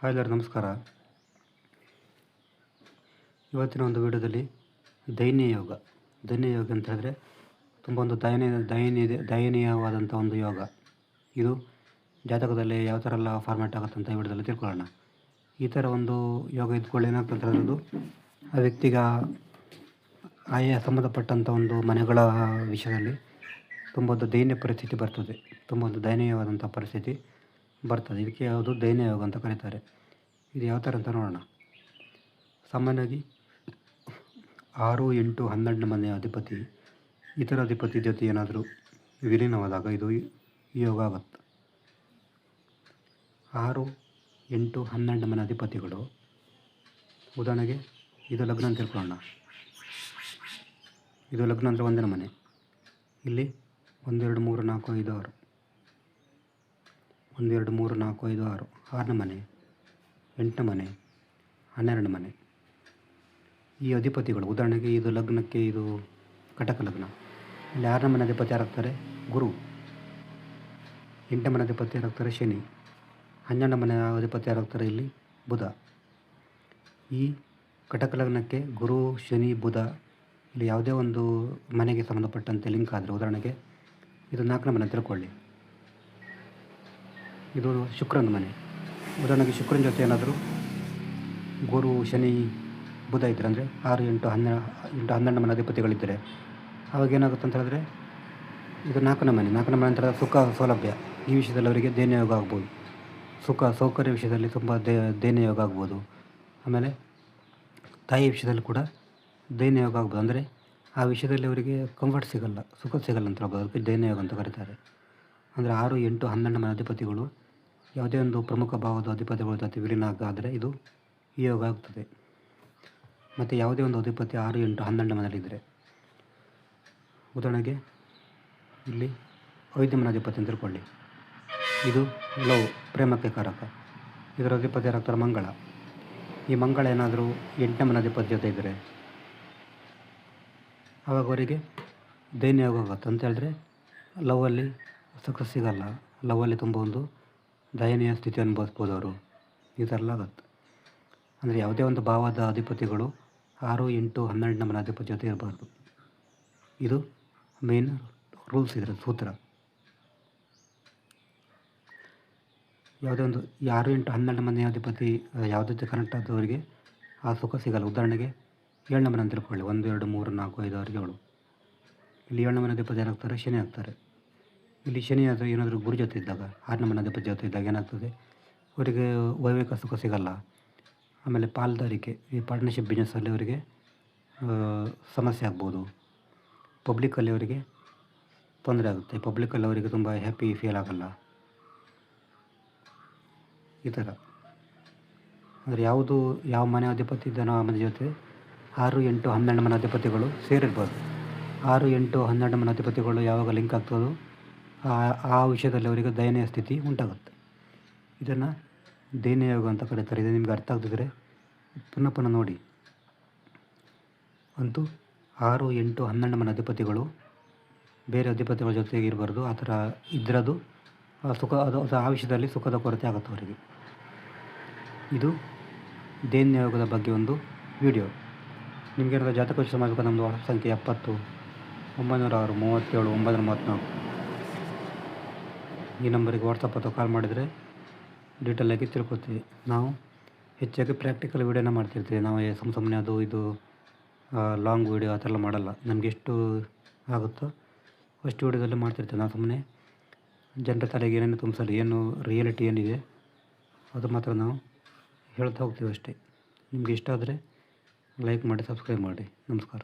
Hi ಎಲ್ಲರೂ ನಮಸ್ಕಾರ. ಇವತ್ತಿನ ಒಂದು ವಿಡಿಯೋದಲ್ಲಿ ದೈನ್ಯ ಯೋಗ ಅಂತ ಹೇಳಿದ್ರೆ ತುಂಬ ಒಂದು ದಯನೀಯವಾದಂಥ ಒಂದು ಯೋಗ. ಇದು ಜಾತಕದಲ್ಲಿ ಯಾವ ಥರ ಎಲ್ಲ ಫಾರ್ಮ್ಯಾಟ್ ಆಗುತ್ತೆ ಅಂತ ವಿಡಿಯೋದಲ್ಲಿ ತಿಳ್ಕೊಳ್ಳೋಣ. ಈ ಥರ ಒಂದು ಯೋಗ ಇದ್ಕೊಳ್ಳಿ ಏನಾಗ್ತಂತ ಹೇಳೋದು, ಆ ವ್ಯಕ್ತಿಗೆ ಆಯಾ ಸಂಬಂಧಪಟ್ಟಂಥ ಒಂದು ಮನೆಗಳ ವಿಷಯದಲ್ಲಿ ತುಂಬ ಒಂದು ದೈನ್ಯ ಪರಿಸ್ಥಿತಿ ಬರ್ತದೆ. ತುಂಬ ಒಂದು ದಯನೀಯವಾದಂಥ ಪರಿಸ್ಥಿತಿ ಬರ್ತದೆ. ಇದಕ್ಕೆ ಯಾವುದು ದೈನ್ಯ ಯೋಗ ಅಂತ ಕರೀತಾರೆ. ಇದು ಯಾವ ಥರ ಅಂತ ನೋಡೋಣ. ಸಾಮಾನ್ಯವಾಗಿ 6, 8, 12 ಮನೆಯ ಅಧಿಪತಿ ಇತರ ಅಧಿಪತಿ ಜೊತೆ ಏನಾದರೂ ವಿಲೀನವಾದಾಗ ಇದು ಯೋಗ ಆಗುತ್ತೆ. 6, 8, 12 ಮನೆ ಅಧಿಪತಿಗಳು, ಉದಾಹರಣೆಗೆ ಇದು ಲಗ್ನ ಅಂತ ತಿಳ್ಕೊಳ್ಳೋಣ. ಇದು ಲಗ್ನ ಅಂದರೆ 1ನೇ ಮನೆ. ಇಲ್ಲಿ 1, 2, 3, 4, 5, 6 1, 2, 3, 4, 5, 6 6ನೇ ಮನೆ, 8ನೇ ಮನೆ, 12ನೇ ಮನೆ. ಈ ಅಧಿಪತಿಗಳು, ಉದಾಹರಣೆಗೆ ಇದು ಲಗ್ನಕ್ಕೆ ಇದು ಕಟಕ ಲಗ್ನ. ಇಲ್ಲಿ 6ನೇ ಮನೆ ಅಧಿಪತಿ ಯಾರಾಗ್ತಾರೆ? ಗುರು. 8ನೇ ಮನೆ ಅಧಿಪತಿ ಯಾರಾಗ್ತಾರೆ? ಶನಿ. 12ನೇ ಮನೆ ಅಧಿಪತಿ ಯಾರಾಗ್ತಾರೆ? ಇಲ್ಲಿ ಬುಧ. ಈ ಕಟಕ ಲಗ್ನಕ್ಕೆ ಗುರು, ಶನಿ, ಬುಧ ಇಲ್ಲಿ ಯಾವುದೇ ಒಂದು ಮನೆಗೆ ಸಂಬಂಧಪಟ್ಟಂತೆ ಲಿಂಕ್ ಆದರೆ, ಉದಾಹರಣೆಗೆ ಇದು 4ನೇ ಮನೆ ತಿಳ್ಕೊಳ್ಳಿ. ಇದು ಶುಕ್ರನ ಮನೆ. ಉದಾಹರಣೆಗೆ ಶುಕ್ರನ ಜೊತೆ ಏನಾದರೂ ಗುರು, ಶನಿ, ಬುಧ ಇದ್ದರೆ, ಅಂದರೆ 6, 8, 12 ಮನೆ ಅಧಿಪತಿಗಳಿದ್ದರೆ ಅವಾಗ ಏನಾಗುತ್ತೆ ಅಂತ ಹೇಳಿದ್ರೆ, ಇದು 4ನೇ ಮನೆ ಅಂತ ಸುಖ ಸೌಲಭ್ಯ, ಈ ವಿಷಯದಲ್ಲಿ ಅವರಿಗೆ ದೈನ್ಯ ಯೋಗ ಆಗ್ಬೋದು. ಸುಖ ಸೌಕರ್ಯ ವಿಷಯದಲ್ಲಿ ತುಂಬ ದೈನ್ಯ ಯೋಗ ಆಗ್ಬೋದು. ಆಮೇಲೆ ತಾಯಿ ವಿಷಯದಲ್ಲಿ ಕೂಡ ದೈನ್ಯ ಯೋಗ ಆಗ್ಬೋದು. ಅಂದರೆ ಆ ವಿಷಯದಲ್ಲಿ ಅವರಿಗೆ ಕಂಫರ್ಟ್ ಸಿಗಲ್ಲ, ಸುಖ ಸಿಗಲ್ಲ ಅಂತ ಹೇಳ್ಬೋದು. ಅದಕ್ಕೆ ದೈನ್ಯ ಯೋಗ ಅಂತ ಕರೀತಾರೆ. ಅಂದರೆ 6, 8, 12 ಮನೆ ಅಧಿಪತಿಗಳು ಯಾವುದೇ ಒಂದು ಪ್ರಮುಖ ಭಾವದ ಅಧಿಪತಿಗಳ ಜೊತೆ ವಿಲೀನ ಆದರೆ ಇದು ಈ ಯೋಗ ಆಗ್ತದೆ. ಮತ್ತು ಯಾವುದೇ ಒಂದು ಅಧಿಪತಿ 6, 8, 12 ಮನೆಯಲ್ಲಿದ್ದರೆ, ಉದಾಹರಣೆಗೆ ಇಲ್ಲಿ 5ನೇ ಮನೆ ಅಧಿಪತಿ ಅಂತ ತಿಳ್ಕೊಳ್ಳಿ. ಇದು ಲವ್, ಪ್ರೇಮಕ್ಕೆ ಕಾರಕ. ಇದರ ಅಧಿಪತಿ ಯಾರಾಗ್ತಾರೆ? ಮಂಗಳ. ಈ ಮಂಗಳ ಏನಾದರೂ 8ನೇ ಮನೆ ಅಧಿಪತಿ ಜೊತೆ ಇದ್ದರೆ ಆವಾಗ ಅವರಿಗೆ ದೈನ್ಯ ಯೋಗ ಆಗುತ್ತೆ. ಅಂತ ಹೇಳಿದ್ರೆ ಲವ್ವಲ್ಲಿ ಸಕ್ಸಸ್ ಸಿಗಲ್ಲ, ಲವ್ವಲ್ಲಿ ತುಂಬ ಒಂದು ದಯನೀಯ ಸ್ಥಿತಿ ಅನುಭವಿಸ್ಬೋದು ಅವರು. ಈ ಥರ ಎಲ್ಲ ಆಗುತ್ತೆ. ಅಂದರೆ ಯಾವುದೇ ಒಂದು ಭಾವದ ಅಧಿಪತಿಗಳು 6, 8, 12 ಮನೆ ಅಧಿಪತಿ ಜೊತೆ ಇರಬಾರ್ದು. ಇದು ಮೇನ್ ರೂಲ್ಸ್, ಇದರ ಸೂತ್ರ. ಯಾವುದೇ ಒಂದು 6, 8, 12 ಮನೆ ಅಧಿಪತಿ ಯಾವುದೇ ಕನೆಕ್ಟ್ ಆದವರಿಗೆ ಆ ಸುಖ ಸಿಗಲ್ಲ. ಉದಾಹರಣೆಗೆ 7ನೇ ಮನೆ ಅಂತ ತಿಳ್ಕೊಳ್ಳಿ. 1, 2, 3, 4, 5, 6, 7 ಇಲ್ಲಿ 7ನೇ ಮನೆ ಅಧಿಪತಿ ಏನಾಗ್ತಾರೆ? ಶನಿ ಆಗ್ತಾರೆ. ಇಲ್ಲಿ ಶನಿ ಆದರೆ ಏನಾದರೂ ಗುರು ಜೊತೆ ಇದ್ದಾಗ, 6ನೇ ಮನೆ ಅಧಿಪತಿ ಜೊತೆ ಇದ್ದಾಗ ಏನಾಗ್ತದೆ? ಅವರಿಗೆ ವೈವಾಹಿಕ ಸುಖ ಸಿಗಲ್ಲ. ಆಮೇಲೆ ಪಾಲ್ದಾರಿಕೆ, ಈ ಪಾರ್ಟ್ನರ್ಶಿಪ್ ಬಿಸ್ನೆಸ್ಸಲ್ಲಿ ಅವರಿಗೆ ಸಮಸ್ಯೆ ಆಗ್ಬೋದು. ಪಬ್ಲಿಕ್ಕಲ್ಲಿ ಅವರಿಗೆ ತೊಂದರೆ ಆಗುತ್ತೆ. ಪಬ್ಲಿಕ್ಕಲ್ಲಿ ಅವರಿಗೆ ತುಂಬ ಹ್ಯಾಪಿ ಫೀಲ್ ಆಗಲ್ಲ. ಈ ಥರ ಅಂದರೆ ಯಾವ ಮನೆ ಅಧಿಪತಿ ಇದ್ದಾನೋ ಆ ಮನೆ ಜೊತೆ 6, 8, 12 ಮನೆ ಅಧಿಪತಿಗಳು ಸೇರಿರ್ಬೋದು. 6, 8, 12 ಮನೆ ಅಧಿಪತಿಗಳು ಯಾವಾಗ ಲಿಂಕ್ ಆಗ್ತದೋ ಆ ವಿಷಯದಲ್ಲಿ ಅವರಿಗೆ ದಯನೀಯ ಸ್ಥಿತಿ ಉಂಟಾಗುತ್ತೆ. ಇದನ್ನು ದೈನ್ಯ ಯೋಗ ಅಂತ ಕರೀತಾರೆ. ಇದು ನಿಮಗೆ ಅರ್ಥ ಆಗದಿದ್ದರೆ ಪುನಃ ನೋಡಿ. ಅಂತೂ 6, 8, 12 ಮನೆ ಅಧಿಪತಿಗಳು ಬೇರೆ ಅಧಿಪತಿಗಳ ಜೊತೆಗೆ ಇರಬಾರ್ದು. ಆ ಥರ ಇದ್ರದು ಆ ವಿಷಯದಲ್ಲಿ ಸುಖದ ಕೊರತೆ ಆಗುತ್ತೆ ಅವರಿಗೆ. ಇದು ದೈನ್ಯ ಯೋಗದ ಬಗ್ಗೆ ಒಂದು ವಿಡಿಯೋ. ನಿಮಗೇನಾದರೂ ಜಾತಕ ವಿಷಯ ಮಾಡಬೇಕು, ನಮ್ಮದು ವಾಟ್ಸಪ್ ಸಂಖ್ಯೆ 70 906 37 934 ಈ ನಂಬರಿಗೆ ವಾಟ್ಸಪ್ ಅಥವಾ ಕಾಲ್ ಮಾಡಿದರೆ ಡೀಟೇಲಾಗಿ ತಿಳ್ಕೊತೀವಿ. ನಾವು ಹೆಚ್ಚಾಗಿ ಪ್ರಾಕ್ಟಿಕಲ್ ವೀಡಿಯೋನ ಮಾಡ್ತಿರ್ತೀವಿ. ನಾವು ಸುಮ್ಮನೆ ಅದು ಇದು ಲಾಂಗ್ ವೀಡಿಯೋ ಆ ಥರ ಎಲ್ಲ ಮಾಡಲ್ಲ. ನಮಗೆ ಎಷ್ಟು ಆಗುತ್ತೋ ಅಷ್ಟು ವೀಡಿಯೋದಲ್ಲಿ ಮಾಡ್ತಿರ್ತೀವಿ. ನಾವು ಸುಮ್ಮನೆ ಜನರ ತಲೆಗೆ ಏನೇನು ತುಂಬಿಸಲ್ಲ, ಏನು ರಿಯಾಲಿಟಿ ಏನಿದೆ ಅದು ಮಾತ್ರ ನಾವು ಹೇಳ್ತಾ ಹೋಗ್ತೀವಿ ಅಷ್ಟೇ. ನಿಮಗೆ ಇಷ್ಟ ಆದರೆ ಲೈಕ್ ಮಾಡಿ, ಸಬ್ಸ್ಕ್ರೈಬ್ ಮಾಡಿ. ನಮಸ್ಕಾರ.